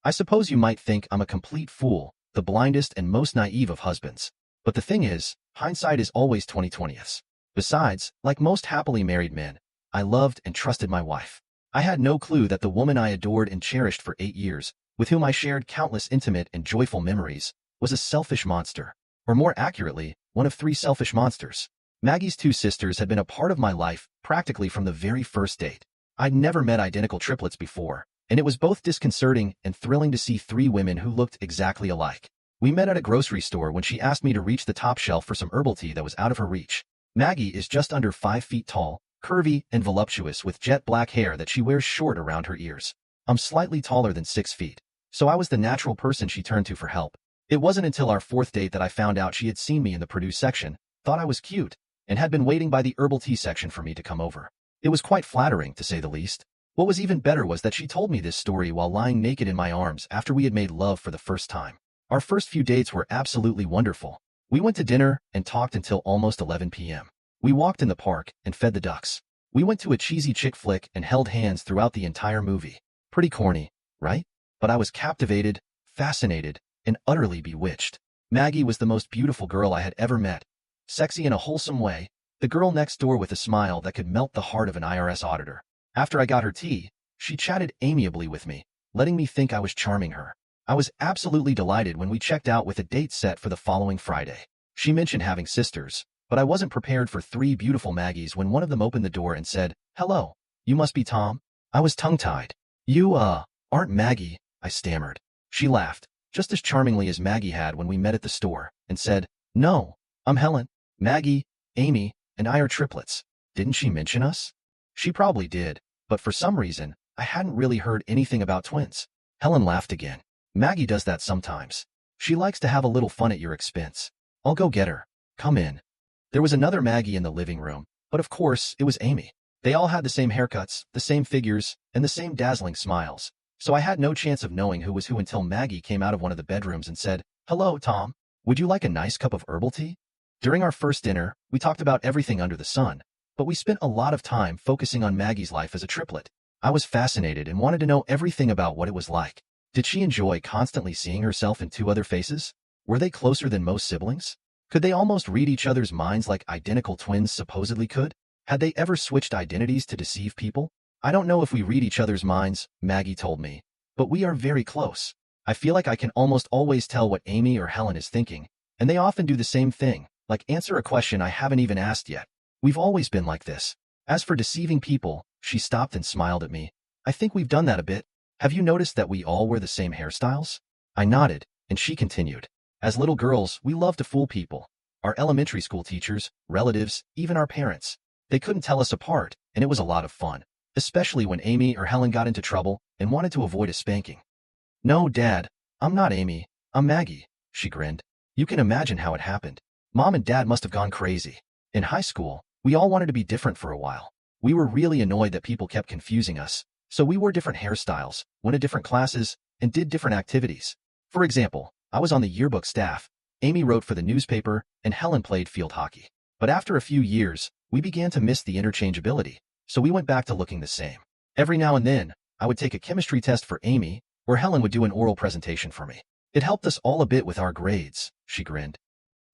I suppose you might think I'm a complete fool, the blindest and most naive of husbands. But the thing is, hindsight is always 20/20. Besides, like most happily married men, I loved and trusted my wife. I had no clue that the woman I adored and cherished for 8 years, with whom I shared countless intimate and joyful memories, was a selfish monster. Or more accurately, one of three selfish monsters. Maggie's two sisters had been a part of my life practically from the very first date. I'd never met identical triplets before, and it was both disconcerting and thrilling to see three women who looked exactly alike. We met at a grocery store when she asked me to reach the top shelf for some herbal tea that was out of her reach. Maggie is just under 5 feet tall, curvy and voluptuous with jet black hair that she wears short around her ears. I'm slightly taller than 6 feet, so I was the natural person she turned to for help. It wasn't until our fourth date that I found out she had seen me in the produce section, thought I was cute, and had been waiting by the herbal tea section for me to come over. It was quite flattering, to say the least. What was even better was that she told me this story while lying naked in my arms after we had made love for the first time. Our first few dates were absolutely wonderful. We went to dinner and talked until almost 11 p.m. We walked in the park and fed the ducks. We went to a cheesy chick flick and held hands throughout the entire movie. Pretty corny, right? But I was captivated, fascinated, and utterly bewitched. Maggie was the most beautiful girl I had ever met. Sexy in a wholesome way, the girl next door with a smile that could melt the heart of an IRS auditor. After I got her tea, she chatted amiably with me, letting me think I was charming her. I was absolutely delighted when we checked out with a date set for the following Friday. She mentioned having sisters, but I wasn't prepared for three beautiful Maggies when one of them opened the door and said, "Hello, you must be Tom?" I was tongue-tied. "You, aren't Maggie," I stammered. She laughed, just as charmingly as Maggie had when we met at the store, and said, "No, I'm Helen. Maggie, Amy, and I are triplets. Didn't she mention us?" She probably did, but for some reason, I hadn't really heard anything about twins. Helen laughed again. "Maggie does that sometimes. She likes to have a little fun at your expense. I'll go get her. Come in." There was another Maggie in the living room, but of course, it was Amy. They all had the same haircuts, the same figures, and the same dazzling smiles, so I had no chance of knowing who was who until Maggie came out of one of the bedrooms and said, "Hello, Tom. Would you like a nice cup of herbal tea?" During our first dinner, we talked about everything under the sun, but we spent a lot of time focusing on Maggie's life as a triplet. I was fascinated and wanted to know everything about what it was like. Did she enjoy constantly seeing herself in two other faces? Were they closer than most siblings? Could they almost read each other's minds like identical twins supposedly could? Had they ever switched identities to deceive people? "I don't know if we read each other's minds," Maggie told me, "but we are very close. I feel like I can almost always tell what Amy or Helen is thinking, and they often do the same thing, like answer a question I haven't even asked yet. We've always been like this. As for deceiving people," she stopped and smiled at me, "I think we've done that a bit. Have you noticed that we all wear the same hairstyles?" I nodded, and she continued. "As little girls, we loved to fool people. Our elementary school teachers, relatives, even our parents. They couldn't tell us apart, and it was a lot of fun, especially when Amy or Helen got into trouble and wanted to avoid a spanking. "No, Dad, I'm not Amy, I'm Maggie," she grinned. You can imagine how it happened. Mom and Dad must have gone crazy. In high school, we all wanted to be different for a while. We were really annoyed that people kept confusing us, so we wore different hairstyles, went to different classes, and did different activities. For example, I was on the yearbook staff, Amy wrote for the newspaper, and Helen played field hockey. But after a few years, we began to miss the interchangeability, so we went back to looking the same. Every now and then, I would take a chemistry test for Amy, or Helen would do an oral presentation for me. It helped us all a bit with our grades, she grinned.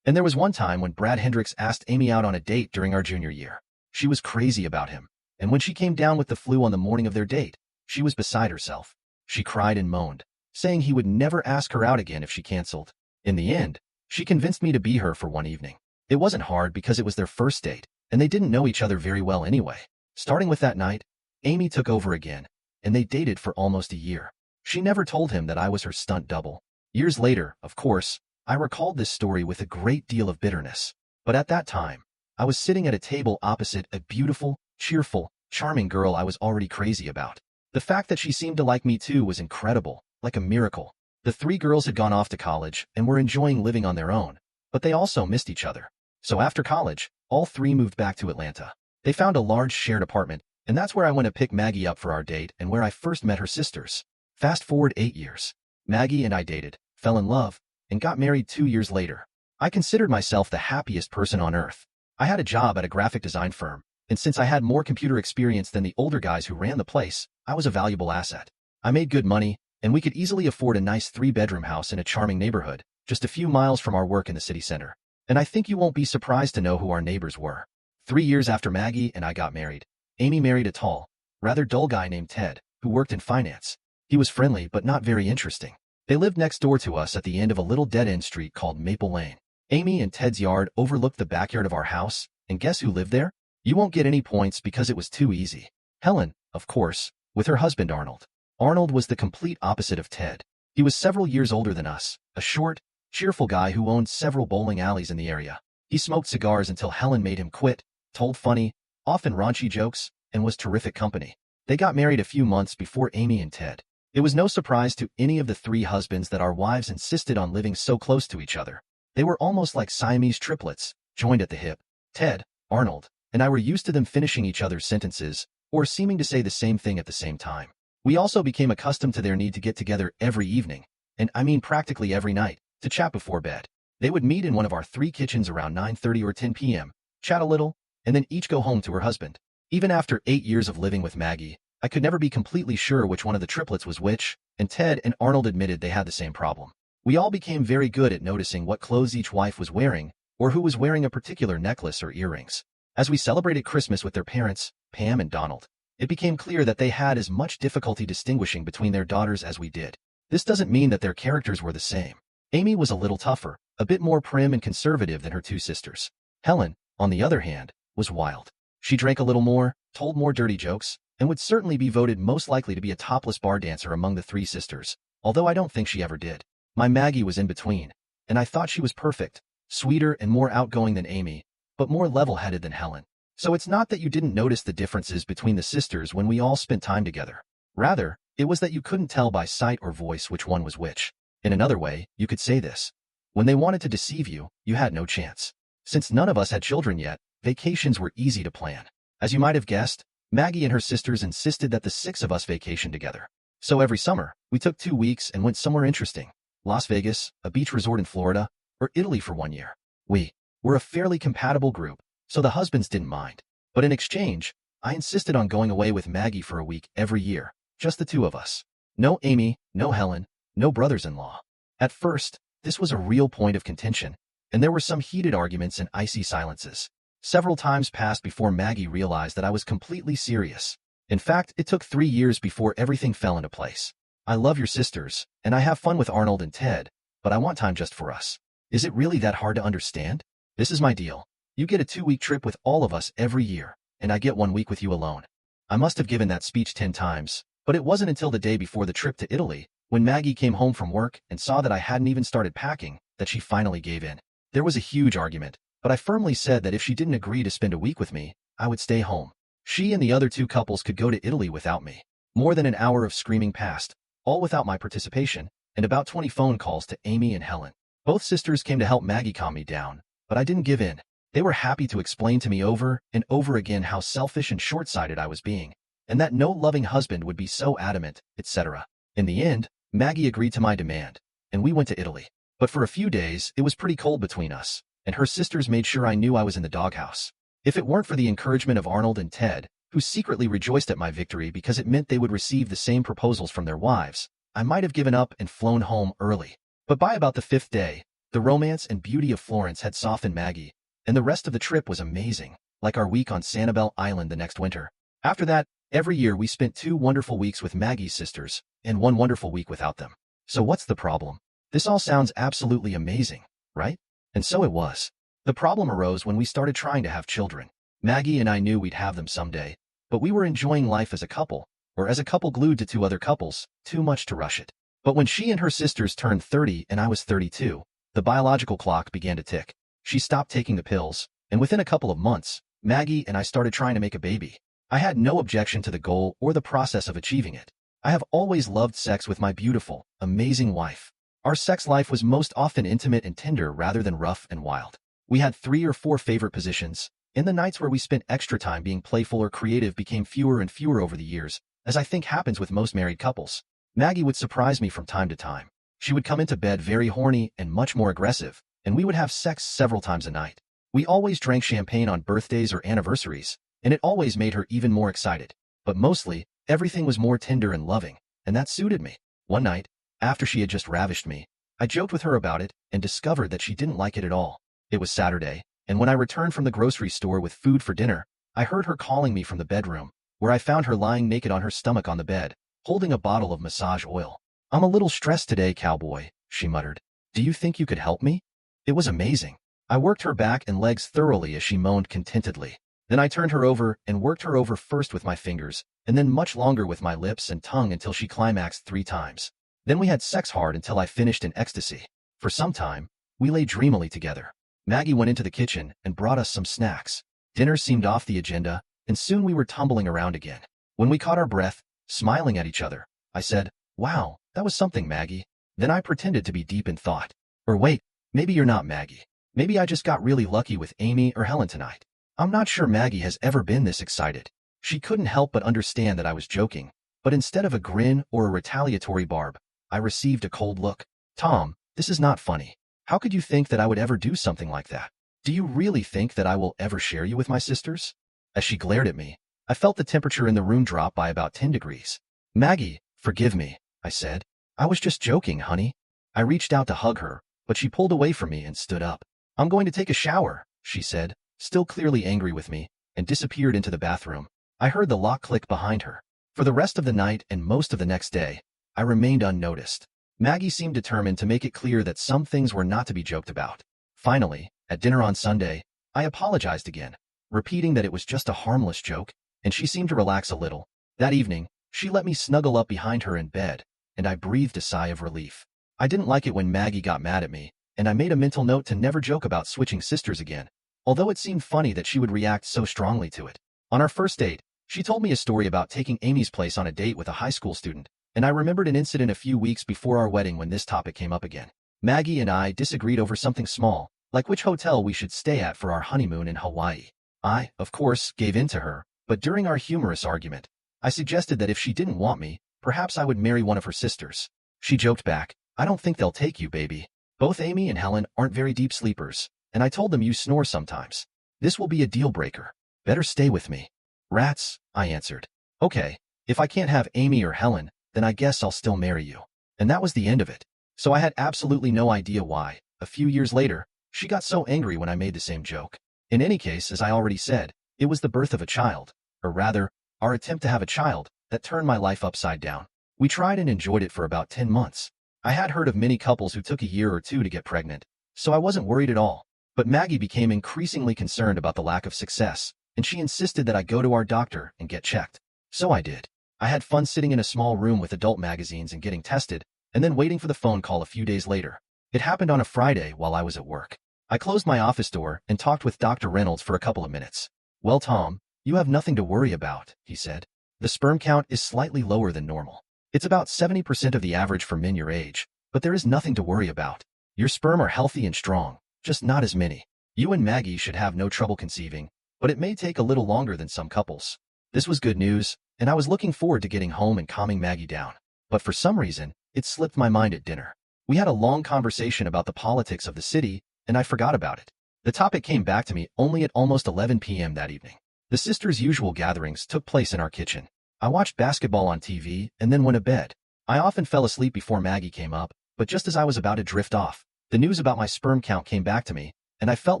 And there was one time when Brad Hendricks asked Amy out on a date during our junior year. She was crazy about him, and when she came down with the flu on the morning of their date, she was beside herself. She cried and moaned, saying he would never ask her out again if she canceled. In the end, she convinced me to be her for one evening. It wasn't hard because it was their first date, and they didn't know each other very well anyway. Starting with that night, Amy took over again, and they dated for almost a year. She never told him that I was her stunt double. Years later, of course, I recalled this story with a great deal of bitterness. But at that time, I was sitting at a table opposite a beautiful, cheerful, charming girl I was already crazy about. The fact that she seemed to like me too was incredible, like a miracle. The three girls had gone off to college and were enjoying living on their own, but they also missed each other. So after college, all three moved back to Atlanta. They found a large shared apartment, and that's where I went to pick Maggie up for our date and where I first met her sisters. Fast forward 8 years. Maggie and I dated, fell in love, and got married 2 years later. I considered myself the happiest person on earth. I had a job at a graphic design firm, and since I had more computer experience than the older guys who ran the place, I was a valuable asset. I made good money, and we could easily afford a nice 3-bedroom house in a charming neighborhood, just a few miles from our work in the city center. And I think you won't be surprised to know who our neighbors were. 3 years after Maggie and I got married, Amy married a tall, rather dull guy named Ted, who worked in finance. He was friendly but not very interesting. They lived next door to us at the end of a little dead-end street called Maple Lane. Amy and Ted's yard overlooked the backyard of our house, and guess who lived there? You won't get any points because it was too easy. Helen, of course, with her husband Arnold. Arnold was the complete opposite of Ted. He was several years older than us, a short, cheerful guy who owned several bowling alleys in the area. He smoked cigars until Helen made him quit, told funny, often raunchy jokes, and was terrific company. They got married a few months before Amy and Ted. It was no surprise to any of the 3 husbands that our wives insisted on living so close to each other. They were almost like Siamese triplets, joined at the hip. Ted, Arnold, and I were used to them finishing each other's sentences, or seeming to say the same thing at the same time. We also became accustomed to their need to get together every evening, and I mean practically every night, to chat before bed. They would meet in one of our 3 kitchens around 9:30 or 10 p.m., chat a little, and then each go home to her husband. Even after 8 years of living with Maggie, I could never be completely sure which one of the triplets was which, and Ted and Arnold admitted they had the same problem. We all became very good at noticing what clothes each wife was wearing, or who was wearing a particular necklace or earrings. As we celebrated Christmas with their parents, Pam and Donald, it became clear that they had as much difficulty distinguishing between their daughters as we did. This doesn't mean that their characters were the same. Amy was a little tougher, a bit more prim and conservative than her 2 sisters. Helen, on the other hand, was wild. She drank a little more, told more dirty jokes, and would certainly be voted most likely to be a topless bar dancer among the 3 sisters, although I don't think she ever did. My Maggie was in between, and I thought she was perfect, sweeter and more outgoing than Amy, but more level-headed than Helen. So it's not that you didn't notice the differences between the sisters when we all spent time together. Rather, it was that you couldn't tell by sight or voice which one was which. In another way, you could say this. When they wanted to deceive you, you had no chance. Since none of us had children yet, vacations were easy to plan. As you might have guessed, Maggie and her sisters insisted that the 6 of us vacation together. So every summer, we took 2 weeks and went somewhere interesting. Las Vegas, a beach resort in Florida, or Italy for 1 year. We were a fairly compatible group, so the husbands didn't mind. But in exchange, I insisted on going away with Maggie for a week every year, just the 2 of us. No Amy, no Helen, no brothers-in-law. At first, this was a real point of contention, and there were some heated arguments and icy silences. Several times passed before Maggie realized that I was completely serious. In fact, it took 3 years before everything fell into place. I love your sisters, and I have fun with Arnold and Ted, but I want time just for us. Is it really that hard to understand? This is my deal. You get a 2-week trip with all of us every year, and I get 1 week with you alone. I must have given that speech 10 times, but it wasn't until the day before the trip to Italy, when Maggie came home from work and saw that I hadn't even started packing, that she finally gave in. There was a huge argument, but I firmly said that if she didn't agree to spend a week with me, I would stay home. She and the other 2 couples could go to Italy without me. More than an hour of screaming passed, all without my participation, and about 20 phone calls to Amy and Helen. Both sisters came to help Maggie calm me down, but I didn't give in. They were happy to explain to me over and over again how selfish and short-sighted I was being, and that no loving husband would be so adamant, etc. In the end, Maggie agreed to my demand, and we went to Italy. But for a few days, it was pretty cold between us, and her sisters made sure I knew I was in the doghouse. If it weren't for the encouragement of Arnold and Ted, who secretly rejoiced at my victory because it meant they would receive the same proposals from their wives, I might have given up and flown home early. But by about the 5th day, the romance and beauty of Florence had softened Maggie, and the rest of the trip was amazing, like our week on Sanibel Island the next winter. After that, every year we spent 2 wonderful weeks with Maggie's sisters, and 1 wonderful week without them. So what's the problem? This all sounds absolutely amazing, right? And so it was. The problem arose when we started trying to have children. Maggie and I knew we'd have them someday, but we were enjoying life as a couple, or as a couple glued to 2 other couples, too much to rush it. But when she and her sisters turned 30 and I was 32, the biological clock began to tick. She stopped taking the pills, and within a couple of months, Maggie and I started trying to make a baby. I had no objection to the goal or the process of achieving it. I have always loved sex with my beautiful, amazing wife. Our sex life was most often intimate and tender rather than rough and wild. We had 3 or 4 favorite positions, and the nights where we spent extra time being playful or creative became fewer and fewer over the years, as I think happens with most married couples. Maggie would surprise me from time to time. She would come into bed very horny and much more aggressive, and we would have sex several times a night. We always drank champagne on birthdays or anniversaries, and it always made her even more excited. But mostly, everything was more tender and loving, and that suited me. One night, after she had just ravished me, I joked with her about it and discovered that she didn't like it at all. It was Saturday, and when I returned from the grocery store with food for dinner, I heard her calling me from the bedroom, where I found her lying naked on her stomach on the bed, holding a bottle of massage oil. "I'm a little stressed today, cowboy," she muttered. "Do you think you could help me?" It was amazing. I worked her back and legs thoroughly as she moaned contentedly. Then I turned her over and worked her over first with my fingers, and then much longer with my lips and tongue until she climaxed 3 times. Then we had sex hard until I finished in ecstasy. For some time, we lay dreamily together. Maggie went into the kitchen and brought us some snacks. Dinner seemed off the agenda, and soon we were tumbling around again. When we caught our breath, smiling at each other, I said, "Wow, that was something, Maggie." Then I pretended to be deep in thought. Or wait, maybe you're not Maggie. Maybe I just got really lucky with Amy or Helen tonight. I'm not sure Maggie has ever been this excited. She couldn't help but understand that I was joking, but instead of a grin or a retaliatory barb, I received a cold look. "Tom, this is not funny. How could you think that I would ever do something like that? Do you really think that I will ever share you with my sisters?" As she glared at me, I felt the temperature in the room drop by about 10 degrees. "Maggie, forgive me," I said. "I was just joking, honey." I reached out to hug her, but she pulled away from me and stood up. "I'm going to take a shower," she said, still clearly angry with me, and disappeared into the bathroom. I heard the lock click behind her. For the rest of the night and most of the next day, I remained unnoticed. Maggie seemed determined to make it clear that some things were not to be joked about. Finally, at dinner on Sunday, I apologized again, repeating that it was just a harmless joke, and she seemed to relax a little. That evening, she let me snuggle up behind her in bed, and I breathed a sigh of relief. I didn't like it when Maggie got mad at me, and I made a mental note to never joke about switching sisters again, although it seemed funny that she would react so strongly to it. On our first date, she told me a story about taking Amy's place on a date with a high school student, and I remembered an incident a few weeks before our wedding when this topic came up again. Maggie and I disagreed over something small, like which hotel we should stay at for our honeymoon in Hawaii. I, of course, gave in to her, but during our humorous argument, I suggested that if she didn't want me, perhaps I would marry one of her sisters. She joked back, "I don't think they'll take you, baby. Both Amy and Helen aren't very deep sleepers, and I told them you snore sometimes. This will be a deal breaker. Better stay with me." "Rats," I answered. "Okay, if I can't have Amy or Helen, then I guess I'll still marry you." And that was the end of it. So I had absolutely no idea why, a few years later, she got so angry when I made the same joke. In any case, as I already said, it was the birth of a child, or rather, our attempt to have a child, that turned my life upside down. We tried and enjoyed it for about 10 months. I had heard of many couples who took a year or two to get pregnant, so I wasn't worried at all. But Maggie became increasingly concerned about the lack of success, and she insisted that I go to our doctor and get checked. So I did. I had fun sitting in a small room with adult magazines and getting tested, and then waiting for the phone call a few days later. It happened on a Friday while I was at work. I closed my office door and talked with Dr. Reynolds for a couple of minutes. "Well, Tom, you have nothing to worry about," he said. "The sperm count is slightly lower than normal. It's about 70% of the average for men your age, but there is nothing to worry about. Your sperm are healthy and strong, just not as many. You and Maggie should have no trouble conceiving, but it may take a little longer than some couples." This was good news, and I was looking forward to getting home and calming Maggie down. But for some reason, it slipped my mind at dinner. We had a long conversation about the politics of the city, and I forgot about it. The topic came back to me only at almost 11 p.m. that evening. The sisters' usual gatherings took place in our kitchen. I watched basketball on TV and then went to bed. I often fell asleep before Maggie came up, but just as I was about to drift off, the news about my sperm count came back to me, and I felt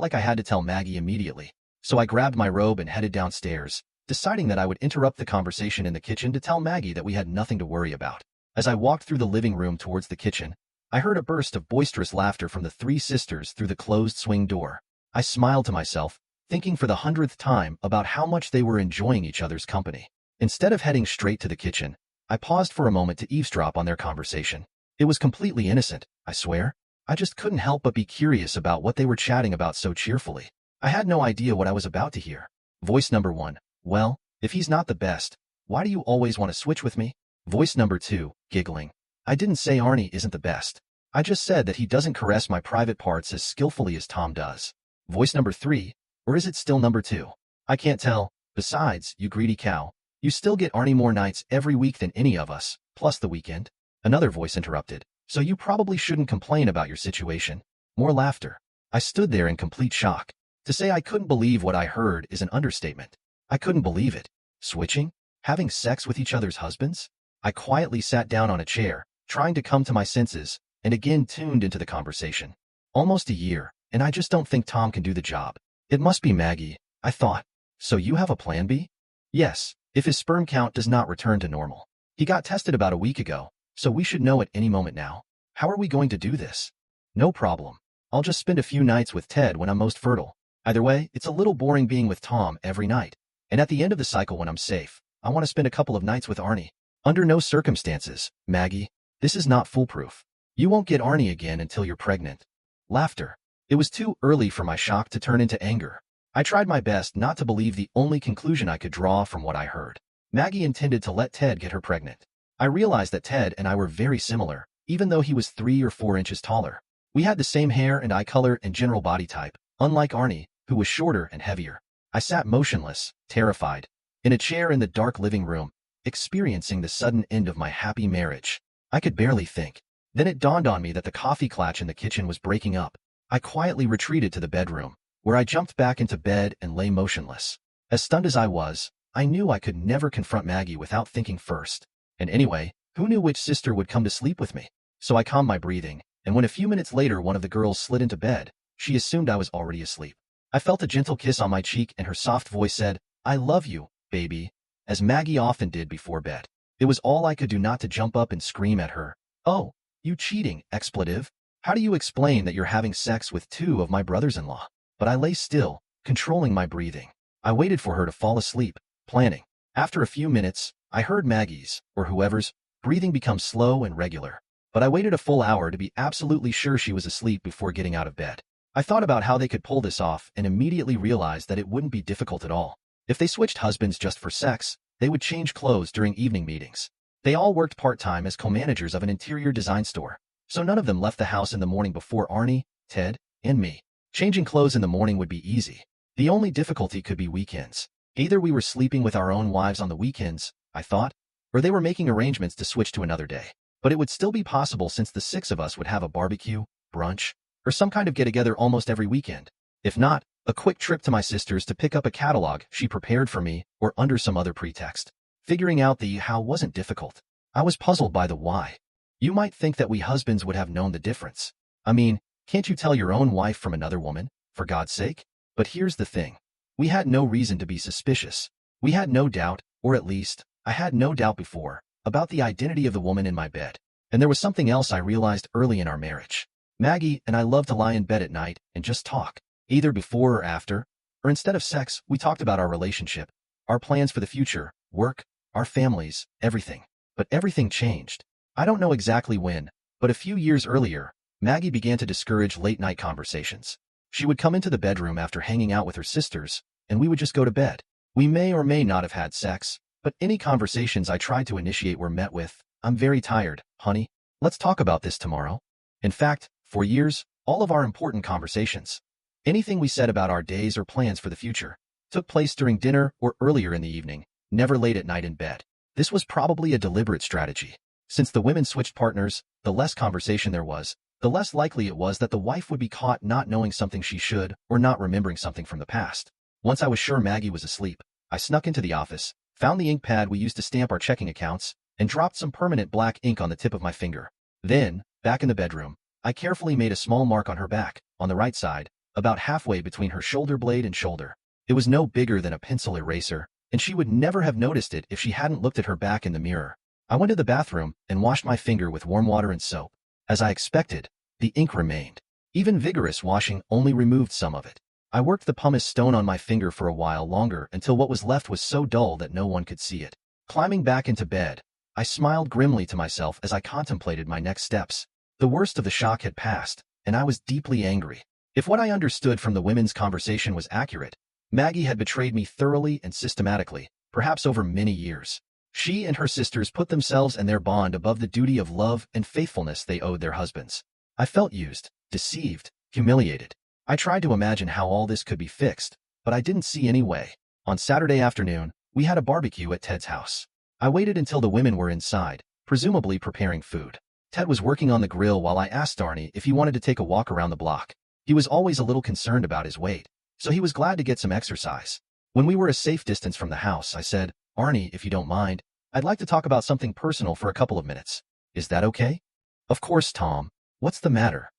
like I had to tell Maggie immediately. So I grabbed my robe and headed downstairs, deciding that I would interrupt the conversation in the kitchen to tell Maggie that we had nothing to worry about. As I walked through the living room towards the kitchen, I heard a burst of boisterous laughter from the 3 sisters through the closed swing door. I smiled to myself, thinking for the 100th time about how much they were enjoying each other's company. Instead of heading straight to the kitchen, I paused for a moment to eavesdrop on their conversation. It was completely innocent, I swear. I just couldn't help but be curious about what they were chatting about so cheerfully. I had no idea what I was about to hear. Voice number 1. "Well, if he's not the best, why do you always want to switch with me?" Voice number 2, giggling. "I didn't say Arnie isn't the best. I just said that he doesn't caress my private parts as skillfully as Tom does." Voice number 3, or is it still number 2? "I can't tell. Besides, you greedy cow, you still get Arnie more nights every week than any of us, plus the weekend." Another voice interrupted. "So you probably shouldn't complain about your situation." More laughter. I stood there in complete shock. To say I couldn't believe what I heard is an understatement. I couldn't believe it. Switching? Having sex with each other's husbands? I quietly sat down on a chair, trying to come to my senses, and again tuned into the conversation. Almost a year, and I just don't think Tom can do the job. It must be Maggie, I thought. So you have a plan B? Yes, if his sperm count does not return to normal. He got tested about a week ago, so we should know at any moment now. How are we going to do this? No problem. I'll just spend a few nights with Ted when I'm most fertile. Either way, it's a little boring being with Tom every night. And at the end of the cycle when I'm safe, I want to spend a couple of nights with Arnie. Under no circumstances, Maggie. This is not foolproof. You won't get Arnie again until you're pregnant. Laughter. It was too early for my shock to turn into anger. I tried my best not to believe the only conclusion I could draw from what I heard. Maggie intended to let Ted get her pregnant. I realized that Ted and I were very similar, even though he was 3 or 4 inches taller. We had the same hair and eye color and general body type, unlike Arnie, who was shorter and heavier. I sat motionless, terrified, in a chair in the dark living room, experiencing the sudden end of my happy marriage. I could barely think. Then it dawned on me that the coffee clutch in the kitchen was breaking up. I quietly retreated to the bedroom, where I jumped back into bed and lay motionless. As stunned as I was, I knew I could never confront Maggie without thinking first. And anyway, who knew which sister would come to sleep with me? So I calmed my breathing, and when a few minutes later one of the girls slid into bed, she assumed I was already asleep. I felt a gentle kiss on my cheek and her soft voice said, "I love you, baby," as Maggie often did before bed. It was all I could do not to jump up and scream at her. "Oh, you cheating expletive. How do you explain that you're having sex with 2 of my brothers-in-law?" But I lay still, controlling my breathing. I waited for her to fall asleep, planning. After a few minutes, I heard Maggie's, or whoever's, breathing become slow and regular. But I waited a full hour to be absolutely sure she was asleep before getting out of bed. I thought about how they could pull this off and immediately realized that it wouldn't be difficult at all. If they switched husbands just for sex, they would change clothes during evening meetings. They all worked part-time as co-managers of an interior design store, so none of them left the house in the morning before Arnie, Ted, and me. Changing clothes in the morning would be easy. The only difficulty could be weekends. Either we were sleeping with our own wives on the weekends, I thought, or they were making arrangements to switch to another day. But it would still be possible since the 6 of us would have a barbecue, brunch, or some kind of get-together almost every weekend. If not, a quick trip to my sister's to pick up a catalog she prepared for me or under some other pretext. Figuring out the how wasn't difficult. I was puzzled by the why. You might think that we husbands would have known the difference. I mean, can't you tell your own wife from another woman, for God's sake? But here's the thing. We had no reason to be suspicious. We had no doubt, or at least, I had no doubt before, about the identity of the woman in my bed. And there was something else I realized early in our marriage. Maggie and I loved to lie in bed at night and just talk, either before or after, or instead of sex, we talked about our relationship, our plans for the future, work, our families, everything. But everything changed. I don't know exactly when, but a few years earlier, Maggie began to discourage late-night conversations. She would come into the bedroom after hanging out with her sisters, and we would just go to bed. We may or may not have had sex, but any conversations I tried to initiate were met with, "I'm very tired, honey. Let's talk about this tomorrow." In fact, for years, all of our important conversations, anything we said about our days or plans for the future, took place during dinner or earlier in the evening, never late at night in bed. This was probably a deliberate strategy. Since the women switched partners, the less conversation there was, the less likely it was that the wife would be caught not knowing something she should or not remembering something from the past. Once I was sure Maggie was asleep, I snuck into the office, found the ink pad we used to stamp our checking accounts, and dropped some permanent black ink on the tip of my finger. Then, back in the bedroom, I carefully made a small mark on her back, on the right side, about halfway between her shoulder blade and shoulder. It was no bigger than a pencil eraser, and she would never have noticed it if she hadn't looked at her back in the mirror. I went to the bathroom and washed my finger with warm water and soap. As I expected, the ink remained. Even vigorous washing only removed some of it. I worked the pumice stone on my finger for a while longer until what was left was so dull that no one could see it. Climbing back into bed, I smiled grimly to myself as I contemplated my next steps. The worst of the shock had passed, and I was deeply angry. If what I understood from the women's conversation was accurate, Maggie had betrayed me thoroughly and systematically, perhaps over many years. She and her sisters put themselves and their bond above the duty of love and faithfulness they owed their husbands. I felt used, deceived, humiliated. I tried to imagine how all this could be fixed, but I didn't see any way. On Saturday afternoon, we had a barbecue at Ted's house. I waited until the women were inside, presumably preparing food. Ted was working on the grill while I asked Arnie if he wanted to take a walk around the block. He was always a little concerned about his weight, so he was glad to get some exercise. When we were a safe distance from the house, I said, "Arnie, if you don't mind, I'd like to talk about something personal for a couple of minutes." Is that okay? Of course, Tom. What's the matter?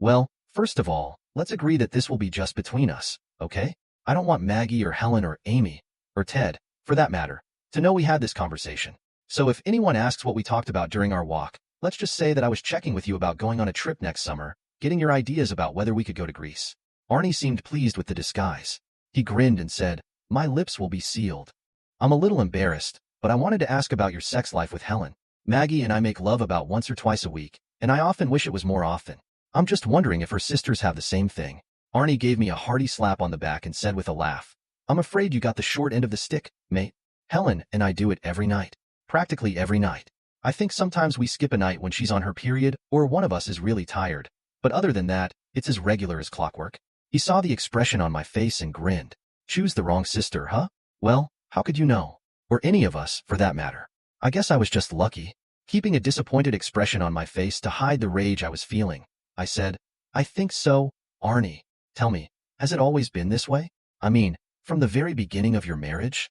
Well, first of all, let's agree that this will be just between us, okay? I don't want Maggie or Helen or Amy, or Ted, for that matter, to know we had this conversation. So if anyone asks what we talked about during our walk, let's just say that I was checking with you about going on a trip next summer, getting your ideas about whether we could go to Greece. Arnie seemed pleased with the disguise. He grinned and said, "My lips will be sealed." I'm a little embarrassed, but I wanted to ask about your sex life with Helen. Maggie and I make love about once or twice a week, and I often wish it was more often. I'm just wondering if her sisters have the same thing. Arnie gave me a hearty slap on the back and said with a laugh, "I'm afraid you got the short end of the stick, mate. Helen and I do it every night. Practically every night. I think sometimes we skip a night when she's on her period or one of us is really tired. But other than that, it's as regular as clockwork." He saw the expression on my face and grinned. Choose the wrong sister, huh? Well, how could you know? Or any of us, for that matter. I guess I was just lucky. Keeping a disappointed expression on my face to hide the rage I was feeling, I said, "I think so, Arnie. Tell me, has it always been this way? I mean, from the very beginning of your marriage?"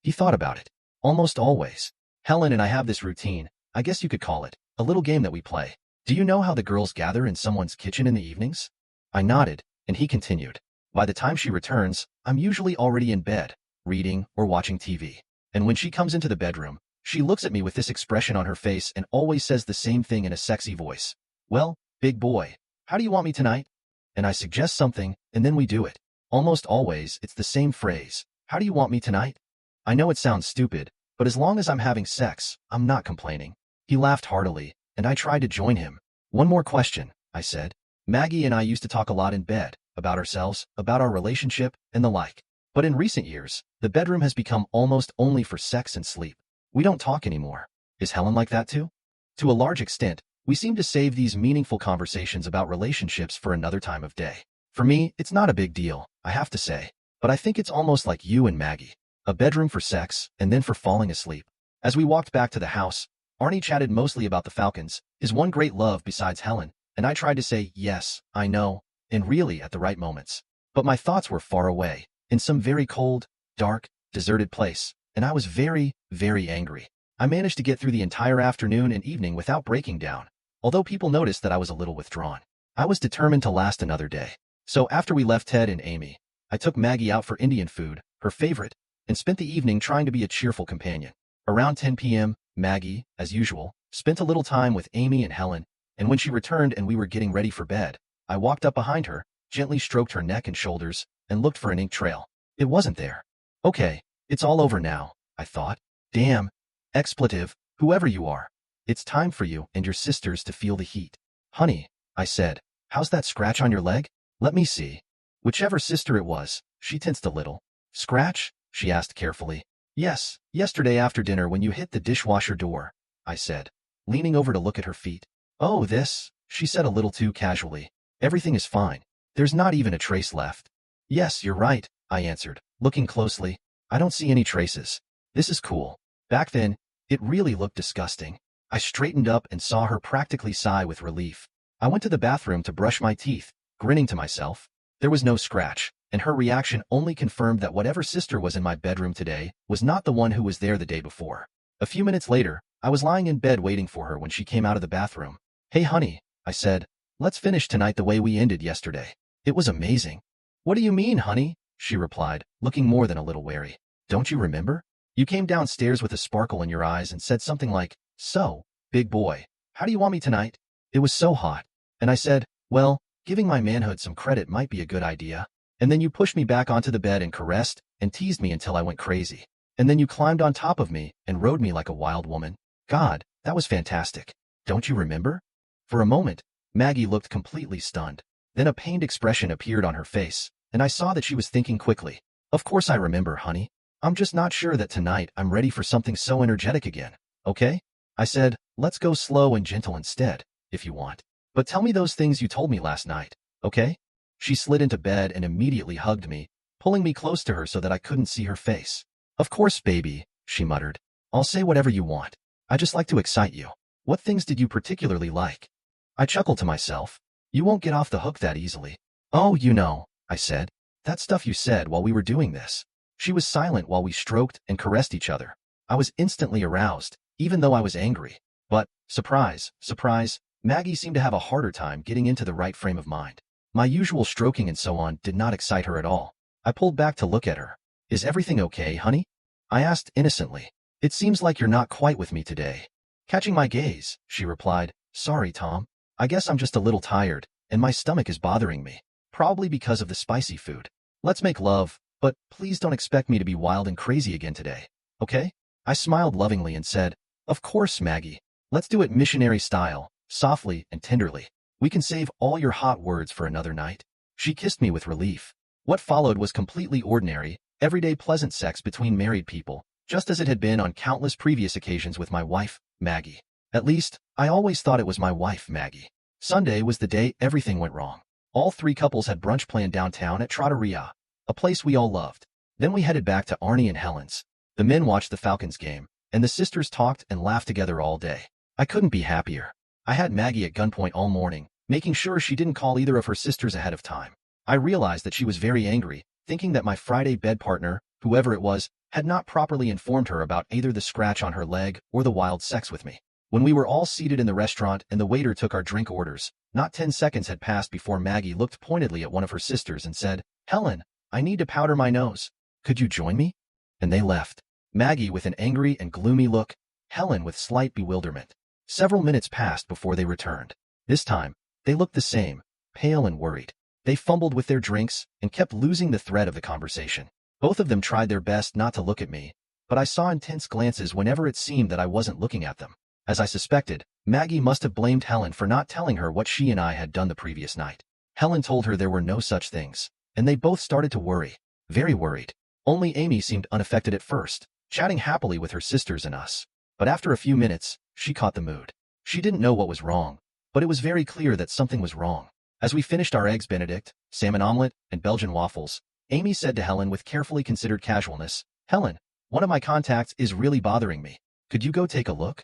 He thought about it. "Almost always. Helen and I have this routine, I guess you could call it, a little game that we play. Do you know how the girls gather in someone's kitchen in the evenings?" I nodded, and he continued. "By the time she returns, I'm usually already in bed, reading or watching TV. And when she comes into the bedroom, she looks at me with this expression on her face and always says the same thing in a sexy voice. 'Well, big boy, how do you want me tonight?' And I suggest something, and then we do it. Almost always, it's the same phrase. 'How do you want me tonight?' I know it sounds stupid, but as long as I'm having sex, I'm not complaining." He laughed heartily, and I tried to join him. "One more question," I said. "Maggie and I used to talk a lot in bed, about ourselves, about our relationship, and the like. But in recent years, the bedroom has become almost only for sex and sleep. We don't talk anymore. Is Helen like that too?" To a large extent, we seem to save these meaningful conversations about relationships for another time of day. For me, it's not a big deal, I have to say, but I think it's almost like you and Maggie. A bedroom for sex, and then for falling asleep. As we walked back to the house, Arnie chatted mostly about the Falcons, his one great love besides Helen, and I tried to say, "Yes, I know," and really at the right moments. But my thoughts were far away, in some very cold, dark, deserted place, and I was very, very angry. I managed to get through the entire afternoon and evening without breaking down, although people noticed that I was a little withdrawn. I was determined to last another day. So after we left Ted and Amy, I took Maggie out for Indian food, her favorite, and spent the evening trying to be a cheerful companion. Around 10 p.m., Maggie, as usual, spent a little time with Amy and Helen, and when she returned and we were getting ready for bed, I walked up behind her, gently stroked her neck and shoulders, and looked for an ink trail. It wasn't there. Okay, it's all over now, I thought. Damn. Expletive, whoever you are. It's time for you and your sisters to feel the heat. "Honey," I said, "how's that scratch on your leg? Let me see." Whichever sister it was, she tensed a little. "Scratch?" she asked carefully. "Yes, yesterday after dinner when you hit the dishwasher door," I said, leaning over to look at her feet. "Oh, this," she said a little too casually. "Everything is fine. There's not even a trace left." "Yes, you're right," I answered, looking closely. "I don't see any traces. This is cool." Back then, it really looked disgusting. I straightened up and saw her practically sigh with relief. I went to the bathroom to brush my teeth, grinning to myself. There was no scratch, and her reaction only confirmed that whatever sister was in my bedroom today was not the one who was there the day before. A few minutes later, I was lying in bed waiting for her when she came out of the bathroom. "Hey honey," I said, "let's finish tonight the way we ended yesterday. It was amazing." "What do you mean, honey?" she replied, looking more than a little wary. "Don't you remember? You came downstairs with a sparkle in your eyes and said something like, 'So, big boy, how do you want me tonight?' It was so hot." And I said, "Well, giving my manhood some credit might be a good idea." And then you pushed me back onto the bed and caressed and teased me until I went crazy. And then you climbed on top of me and rode me like a wild woman. God, that was fantastic. Don't you remember? For a moment, Maggie looked completely stunned. Then a pained expression appeared on her face, and I saw that she was thinking quickly. "Of course I remember, honey. I'm just not sure that tonight I'm ready for something so energetic again, okay?" I said, "Let's go slow and gentle instead, if you want. But tell me those things you told me last night, okay?" She slid into bed and immediately hugged me, pulling me close to her so that I couldn't see her face. "Of course, baby," she muttered. "I'll say whatever you want. I just like to excite you. What things did you particularly like?" I chuckled to myself. "You won't get off the hook that easily." "Oh, you know," I said. "That stuff you said while we were doing this." She was silent while we stroked and caressed each other. I was instantly aroused, even though I was angry. But, surprise, surprise, Maggie seemed to have a harder time getting into the right frame of mind. My usual stroking and so on did not excite her at all. I pulled back to look at her. Is everything okay, honey? I asked innocently. It seems like you're not quite with me today. Catching my gaze, she replied, sorry, Tom. I guess I'm just a little tired, and my stomach is bothering me. Probably because of the spicy food. Let's make love, but please don't expect me to be wild and crazy again today. Okay? I smiled lovingly and said, of course, Maggie. Let's do it missionary style, softly and tenderly. We can save all your hot words for another night. She kissed me with relief. What followed was completely ordinary, everyday pleasant sex between married people, just as it had been on countless previous occasions with my wife, Maggie. At least, I always thought it was my wife, Maggie. Sunday was the day everything went wrong. All three couples had brunch planned downtown at Trattoria, a place we all loved. Then we headed back to Arnie and Helen's. The men watched the Falcons game, and the sisters talked and laughed together all day. I couldn't be happier. I had Maggie at gunpoint all morning, making sure she didn't call either of her sisters ahead of time. I realized that she was very angry, thinking that my Friday bed partner, whoever it was, had not properly informed her about either the scratch on her leg or the wild sex with me. When we were all seated in the restaurant and the waiter took our drink orders, not 10 seconds had passed before Maggie looked pointedly at one of her sisters and said, Helen, I need to powder my nose. Could you join me? And they left. Maggie with an angry and gloomy look, Helen with slight bewilderment. Several minutes passed before they returned. This time, they looked the same, pale and worried. They fumbled with their drinks and kept losing the thread of the conversation. Both of them tried their best not to look at me, but I saw intense glances whenever it seemed that I wasn't looking at them. As I suspected, Maggie must have blamed Helen for not telling her what she and I had done the previous night. Helen told her there were no such things, and they both started to worry, very worried. Only Amy seemed unaffected at first, chatting happily with her sisters and us. But after a few minutes, she caught the mood. She didn't know what was wrong, but it was very clear that something was wrong. As we finished our eggs Benedict, salmon omelet, and Belgian waffles, Amy said to Helen with carefully considered casualness, Helen, one of my contacts is really bothering me. Could you go take a look?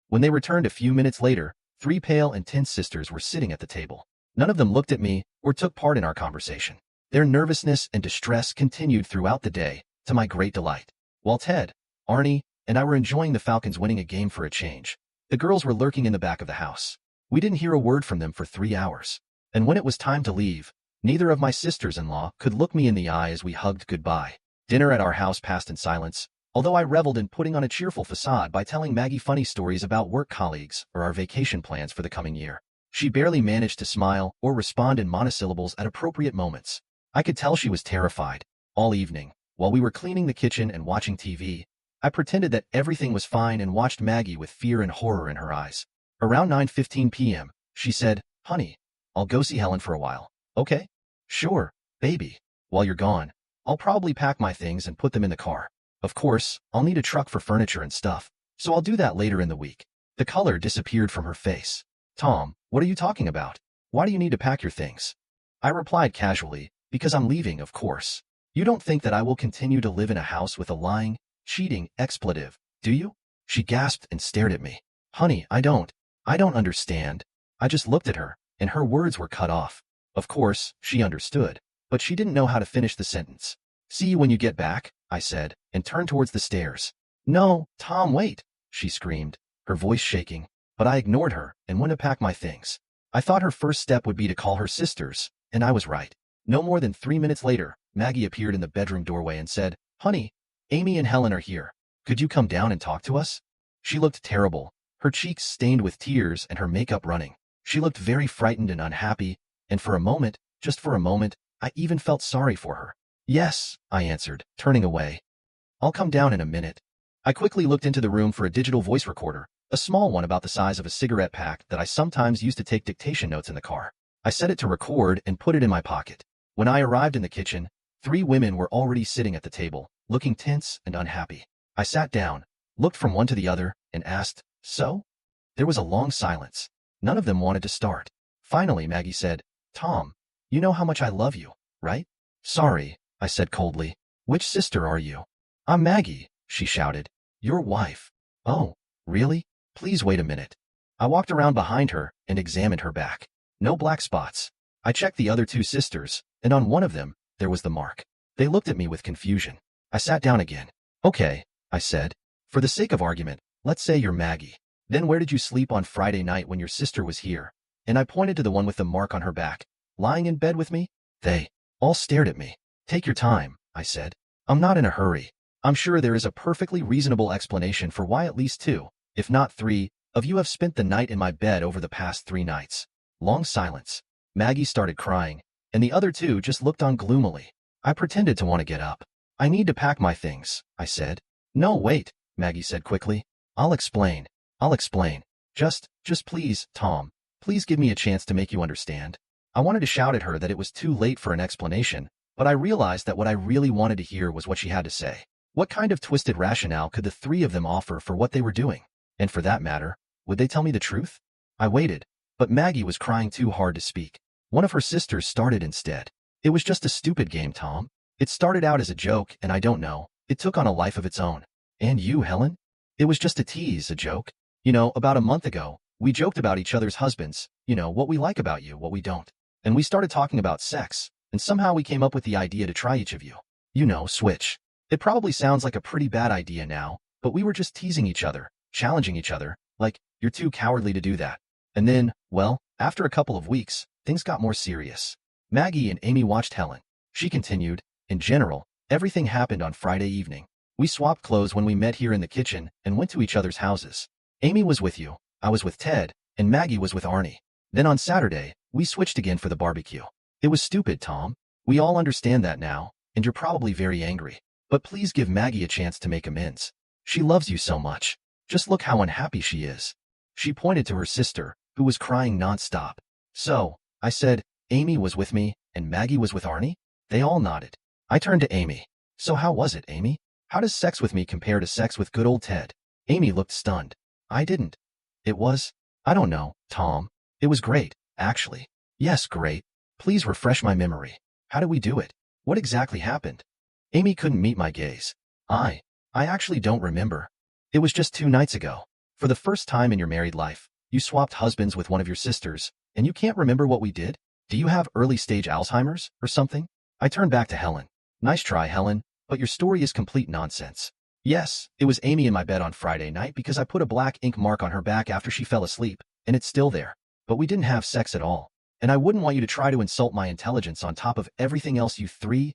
When they returned a few minutes later, three pale and tense sisters were sitting at the table. None of them looked at me or took part in our conversation. Their nervousness and distress continued throughout the day, to my great delight. While Ted, Arnie, and I were enjoying the Falcons winning a game for a change, the girls were lurking in the back of the house. We didn't hear a word from them for 3 hours. And when it was time to leave, neither of my sisters-in-law could look me in the eye as we hugged goodbye. Dinner at our house passed in silence, although I reveled in putting on a cheerful facade by telling Maggie funny stories about work colleagues or our vacation plans for the coming year. She barely managed to smile or respond in monosyllables at appropriate moments. I could tell she was terrified. All evening, while we were cleaning the kitchen and watching TV, I pretended that everything was fine and watched Maggie with fear and horror in her eyes. Around 9:15 p.m., she said, Honey, I'll go see Helen for a while. Okay? Sure, baby. While you're gone, I'll probably pack my things and put them in the car. Of course, I'll need a truck for furniture and stuff, so I'll do that later in the week. The color disappeared from her face. Tom, what are you talking about? Why do you need to pack your things? I replied casually, because I'm leaving, of course. You don't think that I will continue to live in a house with a lying, cheating expletive, do you? She gasped and stared at me. Honey, I don't understand. I just looked at her, and her words were cut off. Of course, she understood, but she didn't know how to finish the sentence. See you when you get back, I said, and turned towards the stairs. No, Tom, wait, she screamed, her voice shaking, but I ignored her and went to pack my things. I thought her first step would be to call her sisters, and I was right. No more than 3 minutes later, Maggie appeared in the bedroom doorway and said, Honey, Amy and Helen are here. Could you come down and talk to us? She looked terrible, her cheeks stained with tears and her makeup running. She looked very frightened and unhappy, and for a moment, just for a moment, I even felt sorry for her. Yes, I answered, turning away. I'll come down in a minute. I quickly looked into the room for a digital voice recorder, a small one about the size of a cigarette pack that I sometimes used to take dictation notes in the car. I set it to record and put it in my pocket. When I arrived in the kitchen, 3 women were already sitting at the table, looking tense and unhappy. I sat down, looked from one to the other, and asked, So? There was a long silence. None of them wanted to start. Finally, Maggie said, Tom, you know how much I love you, right? Sorry, I said coldly. Which sister are you? I'm Maggie, she shouted. Your wife. Oh, really? Please wait a minute. I walked around behind her and examined her back. No black spots. I checked the other 2 sisters, and on one of them, there was the mark. They looked at me with confusion. I sat down again. Okay, I said. For the sake of argument, let's say you're Maggie. Then where did you sleep on Friday night when your sister was here? And I pointed to the one with the mark on her back, lying in bed with me. They all stared at me. Take your time, I said. I'm not in a hurry. I'm sure there is a perfectly reasonable explanation for why at least 2, if not 3, of you have spent the night in my bed over the past 3 nights. Long silence. Maggie started crying, and the other 2 just looked on gloomily. I pretended to want to get up. I need to pack my things, I said. No, wait, Maggie said quickly. I'll explain. Just please, Tom, please give me a chance to make you understand. I wanted to shout at her that it was too late for an explanation, but I realized that what I really wanted to hear was what she had to say. What kind of twisted rationale could the 3 of them offer for what they were doing? And for that matter, would they tell me the truth? I waited, but Maggie was crying too hard to speak. One of her sisters started instead. It was just a stupid game, Tom. It started out as a joke, and I don't know, it took on a life of its own. And you, Helen? It was just a tease, a joke. You know, about a month ago, we joked about each other's husbands, you know, what we like about you, what we don't. And we started talking about sex, and somehow we came up with the idea to try each of you. You know, switch. It probably sounds like a pretty bad idea now, but we were just teasing each other, challenging each other, like, you're too cowardly to do that. And then, well, after a couple of weeks, things got more serious. Maggie and Amy watched Helen. She continued, in general, everything happened on Friday evening. We swapped clothes when we met here in the kitchen and went to each other's houses. Amy was with you, I was with Ted, and Maggie was with Arnie. Then on Saturday, we switched again for the barbecue. It was stupid, Tom. We all understand that now, and you're probably very angry. But please give Maggie a chance to make amends. She loves you so much. Just look how unhappy she is. She pointed to her sister, who was crying nonstop. So, I said, Amy was with me, and Maggie was with Arnie? They all nodded. I turned to Amy. So how was it, Amy? How does sex with me compare to sex with good old Ted? Amy looked stunned. I didn't. It was, I don't know, Tom. It was great, actually. Yes, great. Please refresh my memory. How did we do it? What exactly happened? Amy couldn't meet my gaze. I actually don't remember. It was just 2 nights ago. For the first time in your married life, you swapped husbands with one of your sisters, and you can't remember what we did? Do you have early-stage Alzheimer's, or something? I turned back to Helen. Nice try, Helen, but your story is complete nonsense. Yes, it was Amy in my bed on Friday night because I put a black ink mark on her back after she fell asleep, and it's still there. But we didn't have sex at all. And I wouldn't want you to try to insult my intelligence on top of everything else you 3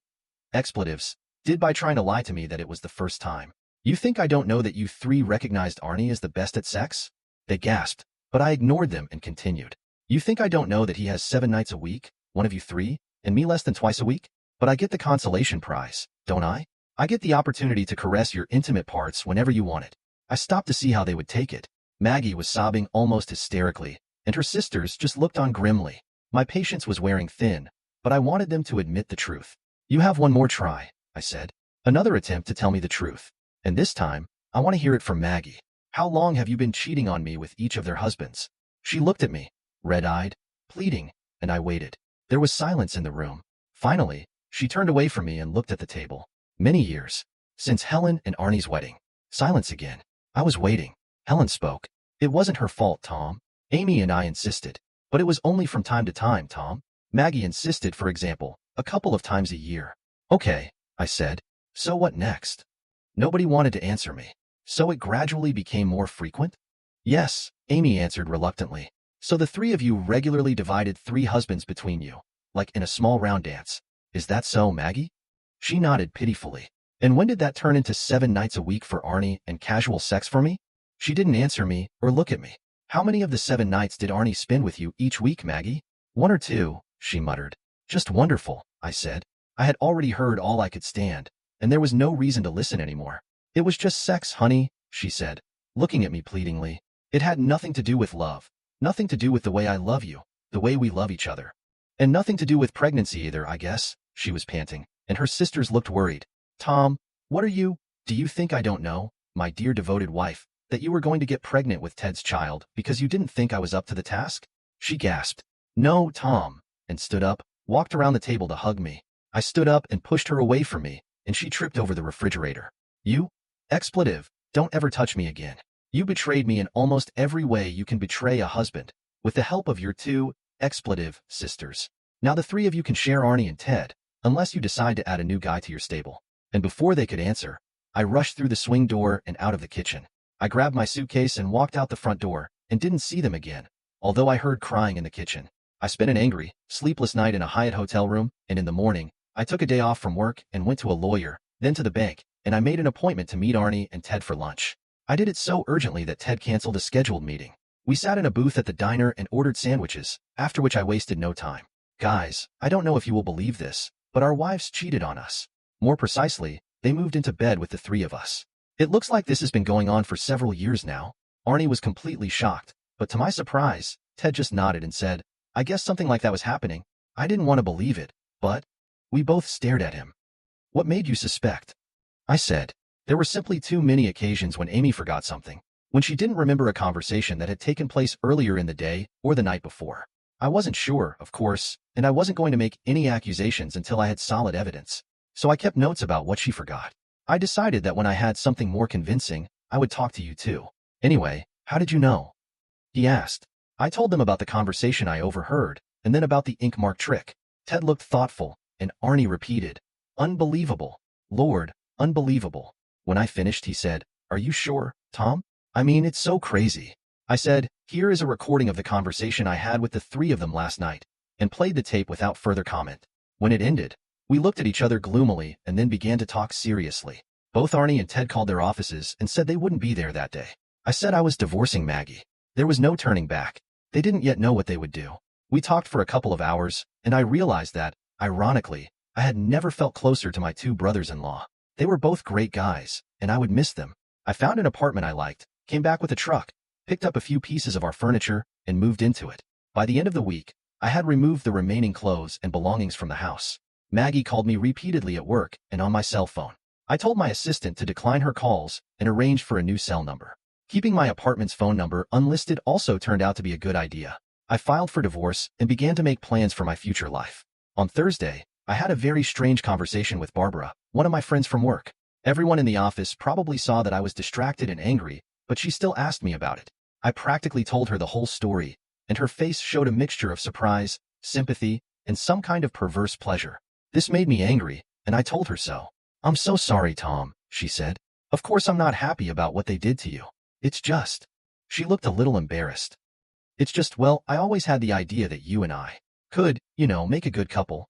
expletives did by trying to lie to me that it was the first time. You think I don't know that you 3 recognized Arnie as the best at sex? They gasped, but I ignored them and continued. You think I don't know that he has 7 nights a week, one of you 3, and me less than twice a week? But I get the consolation prize, don't I? I get the opportunity to caress your intimate parts whenever you want it. I stopped to see how they would take it. Maggie was sobbing almost hysterically, and her sisters just looked on grimly. My patience was wearing thin, but I wanted them to admit the truth. You have one more try, I said. Another attempt to tell me the truth. And this time, I want to hear it from Maggie. How long have you been cheating on me with each of their husbands? She looked at me, red-eyed, pleading, and I waited. There was silence in the room. Finally, she turned away from me and looked at the table. Many years. Since Helen and Arnie's wedding. Silence again. I was waiting. Helen spoke. It wasn't her fault, Tom. Amy and I insisted. But it was only from time to time, Tom. Maggie insisted, for example, a couple of times a year. Okay, I said. So what next? Nobody wanted to answer me. So it gradually became more frequent? Yes, Amy answered reluctantly. So the 3 of you regularly divided 3 husbands between you, like in a small round dance. Is that so, Maggie? She nodded pitifully. And when did that turn into 7 nights a week for Arnie and casual sex for me? She didn't answer me or look at me. How many of the 7 nights did Arnie spend with you each week, Maggie? 1 or 2, she muttered. Just wonderful, I said. I had already heard all I could stand, and there was no reason to listen anymore. It was just sex, honey, she said, looking at me pleadingly. It had nothing to do with love, nothing to do with the way I love you, the way we love each other. And nothing to do with pregnancy either, I guess, she was panting, and her sisters looked worried. Tom, what are you? Do you think I don't know, my dear devoted wife, that you were going to get pregnant with Ted's child because you didn't think I was up to the task? She gasped. No, Tom, and stood up, walked around the table to hug me. I stood up and pushed her away from me, and she tripped over the refrigerator. You? Expletive, don't ever touch me again. You betrayed me in almost every way you can betray a husband, with the help of your 2 expletive sisters. Now the 3 of you can share Arnie and Ted, unless you decide to add a new guy to your stable. And before they could answer, I rushed through the swing door and out of the kitchen. I grabbed my suitcase and walked out the front door and didn't see them again, although I heard crying in the kitchen. I spent an angry, sleepless night in a Hyatt hotel room, and in the morning, I took a day off from work and went to a lawyer, then to the bank, and I made an appointment to meet Arnie and Ted for lunch. I did it so urgently that Ted canceled a scheduled meeting. We sat in a booth at the diner and ordered sandwiches, after which I wasted no time. Guys, I don't know if you will believe this, but our wives cheated on us. More precisely, they moved into bed with the three of us. It looks like this has been going on for several years now. Arnie was completely shocked, but to my surprise, Ted just nodded and said, I guess something like that was happening. I didn't want to believe it, but we both stared at him. What made you suspect? I said. There were simply too many occasions when Amy forgot something, when she didn't remember a conversation that had taken place earlier in the day or the night before. I wasn't sure, of course, and I wasn't going to make any accusations until I had solid evidence. So I kept notes about what she forgot. I decided that when I had something more convincing, I would talk to you too. Anyway, how did you know? He asked. I told them about the conversation I overheard, and then about the ink mark trick. Ted looked thoughtful, and Arnie repeated, Unbelievable. Lord, unbelievable. When I finished, he said, Are you sure, Tom? I mean, it's so crazy. I said, Here is a recording of the conversation I had with the three of them last night, and played the tape without further comment. When it ended, we looked at each other gloomily and then began to talk seriously. Both Arnie and Ted called their offices and said they wouldn't be there that day. I said I was divorcing Maggie. There was no turning back. They didn't yet know what they would do. We talked for a couple of hours, and I realized that, ironically, I had never felt closer to my two brothers-in-law. They were both great guys, and I would miss them. I found an apartment I liked, came back with a truck, picked up a few pieces of our furniture, and moved into it. By the end of the week, I had removed the remaining clothes and belongings from the house. Maggie called me repeatedly at work and on my cell phone. I told my assistant to decline her calls and arranged for a new cell number. Keeping my apartment's phone number unlisted also turned out to be a good idea. I filed for divorce and began to make plans for my future life. On Thursday, I had a very strange conversation with Barbara, one of my friends from work. Everyone in the office probably saw that I was distracted and angry, but she still asked me about it. I practically told her the whole story, and her face showed a mixture of surprise, sympathy, and some kind of perverse pleasure. This made me angry, and I told her so. I'm so sorry, Tom, she said. Of course I'm not happy about what they did to you. It's just... She looked a little embarrassed. It's just, well, I always had the idea that you and I could, make a good couple.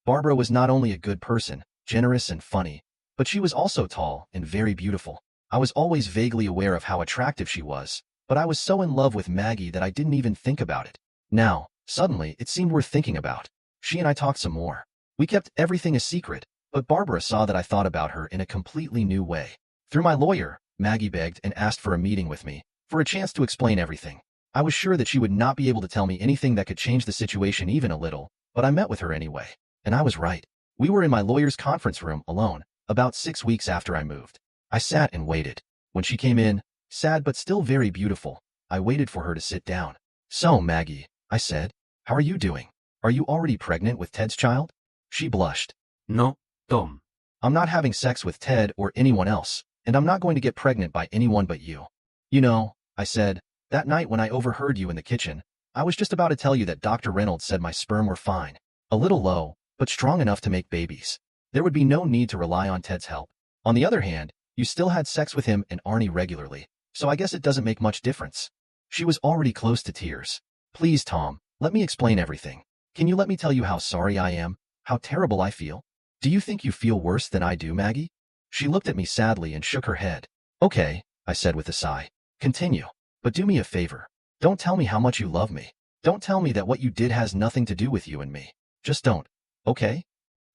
Barbara was not only a good person, generous and funny, but she was also tall and very beautiful. I was always vaguely aware of how attractive she was, but I was so in love with Maggie that I didn't even think about it. Now, suddenly, it seemed worth thinking about. She and I talked some more. We kept everything a secret, but Barbara saw that I thought about her in a completely new way. Through my lawyer, Maggie begged and asked for a meeting with me, for a chance to explain everything. I was sure that she would not be able to tell me anything that could change the situation even a little, but I met with her anyway. And I was right. We were in my lawyer's conference room, alone, about 6 weeks after I moved. I sat and waited. When she came in, sad but still very beautiful, I waited for her to sit down. So, Maggie, I said, how are you doing? Are you already pregnant with Ted's child? She blushed. No, Tom. I'm not having sex with Ted or anyone else, and I'm not going to get pregnant by anyone but you. You know, I said, that night when I overheard you in the kitchen, I was just about to tell you that Dr. Reynolds said my sperm were fine. A little low, but strong enough to make babies. There would be no need to rely on Ted's help. On the other hand, you still had sex with him and Arnie regularly, so I guess it doesn't make much difference. She was already close to tears. Please, Tom, let me explain everything. Can you let me tell you how sorry I am, how terrible I feel? Do you think you feel worse than I do, Maggie? She looked at me sadly and shook her head. Okay, I said with a sigh. Continue. But do me a favor. Don't tell me how much you love me. Don't tell me that what you did has nothing to do with you and me. Just don't. Okay?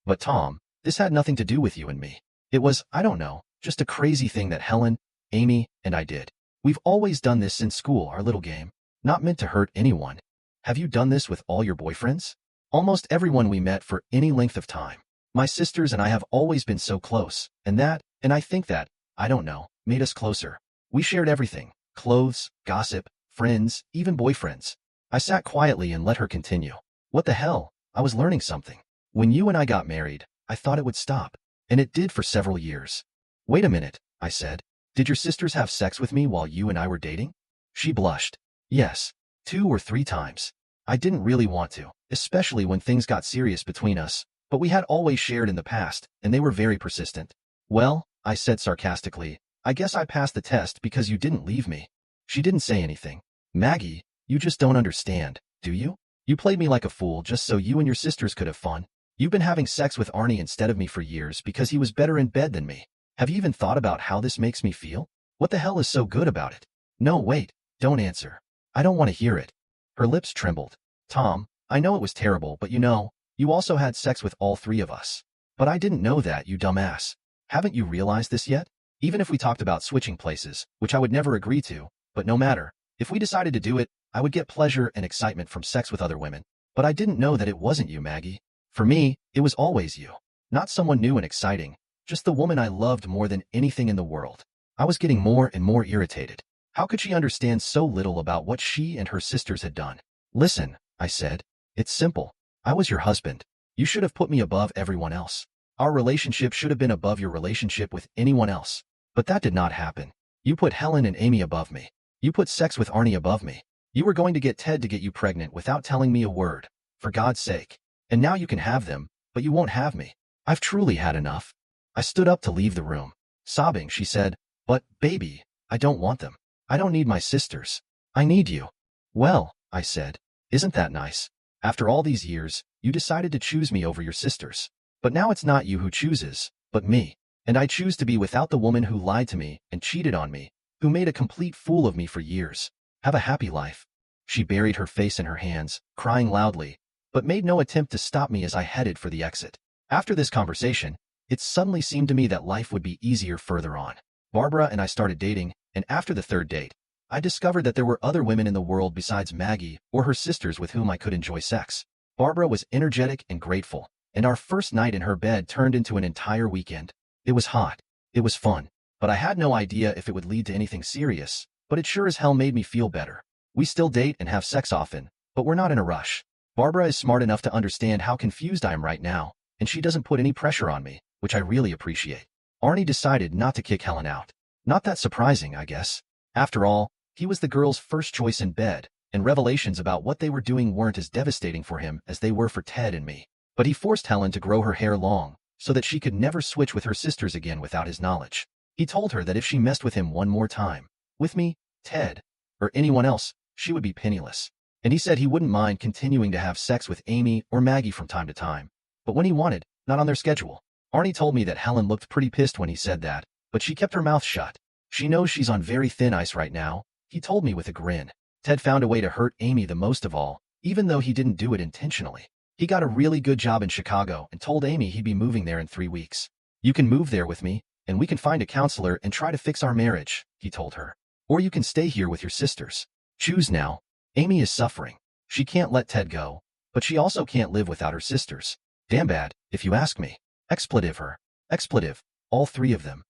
But Tom, this had nothing to do with you and me. It was, I don't know, just a crazy thing that Helen, Amy, and I did. We've always done this since school, our little game. Not meant to hurt anyone. Have you done this with all your boyfriends? Almost everyone we met for any length of time. My sisters and I have always been so close, and I think that, I don't know, made us closer. We shared everything. Clothes, gossip, friends, even boyfriends. I sat quietly and let her continue. What the hell? I was learning something. When you and I got married, I thought it would stop. And it did for several years. Wait a minute, I said. Did your sisters have sex with me while you and I were dating? She blushed. Yes, 2 or 3 times. I didn't really want to, especially when things got serious between us, but we had always shared in the past, and they were very persistent. Well, I said sarcastically, I guess I passed the test because you didn't leave me. She didn't say anything. Maggie, you just don't understand, do you? You played me like a fool just so you and your sisters could have fun. You've been having sex with Arnie instead of me for years because he was better in bed than me. Have you even thought about how this makes me feel? What the hell is so good about it? No, wait, don't answer. I don't want to hear it. Her lips trembled. Tom, I know it was terrible, but you also had sex with all three of us. But I didn't know that, you dumbass. Haven't you realized this yet? Even if we talked about switching places, which I would never agree to, but no matter, if we decided to do it, I would get pleasure and excitement from sex with other women. But I didn't know that it wasn't you, Maggie. For me, it was always you. Not someone new and exciting, just the woman I loved more than anything in the world. I was getting more and more irritated. How could she understand so little about what she and her sisters had done? Listen, I said. It's simple. I was your husband. You should have put me above everyone else. Our relationship should have been above your relationship with anyone else. But that did not happen. You put Helen and Amy above me. You put sex with Arnie above me. You were going to get Ted to get you pregnant without telling me a word. For God's sake. And now you can have them, but you won't have me. I've truly had enough. I stood up to leave the room. Sobbing, she said, but, baby, I don't want them. I don't need my sisters. I need you. Well, I said, isn't that nice? After all these years, you decided to choose me over your sisters. But now it's not you who chooses, but me. And I choose to be without the woman who lied to me and cheated on me, who made a complete fool of me for years. Have a happy life. She buried her face in her hands, crying loudly, but made no attempt to stop me as I headed for the exit. After this conversation, it suddenly seemed to me that life would be easier further on. Barbara and I started dating, and after the third date, I discovered that there were other women in the world besides Maggie or her sisters with whom I could enjoy sex. Barbara was energetic and grateful, and our first night in her bed turned into an entire weekend. It was hot. It was fun. But I had no idea if it would lead to anything serious, but it sure as hell made me feel better. We still date and have sex often, but we're not in a rush. Barbara is smart enough to understand how confused I am right now, and she doesn't put any pressure on me, which I really appreciate. Arnie decided not to kick Helen out. Not that surprising, I guess. After all, he was the girl's first choice in bed, and revelations about what they were doing weren't as devastating for him as they were for Ted and me. But he forced Helen to grow her hair long, so that she could never switch with her sisters again without his knowledge. He told her that if she messed with him one more time, with me, Ted, or anyone else, she would be penniless. And he said he wouldn't mind continuing to have sex with Amy or Maggie from time to time, but when he wanted, not on their schedule. Arnie told me that Helen looked pretty pissed when he said that, but she kept her mouth shut. She knows she's on very thin ice right now, he told me with a grin. Ted found a way to hurt Amy the most of all, even though he didn't do it intentionally. He got a really good job in Chicago and told Amy he'd be moving there in 3 weeks. You can move there with me, and we can find a counselor and try to fix our marriage, he told her. Or you can stay here with your sisters. Choose now. Amy is suffering. She can't let Ted go, but she also can't live without her sisters. Damn bad, if you ask me. Expletive her. Expletive. All three of them.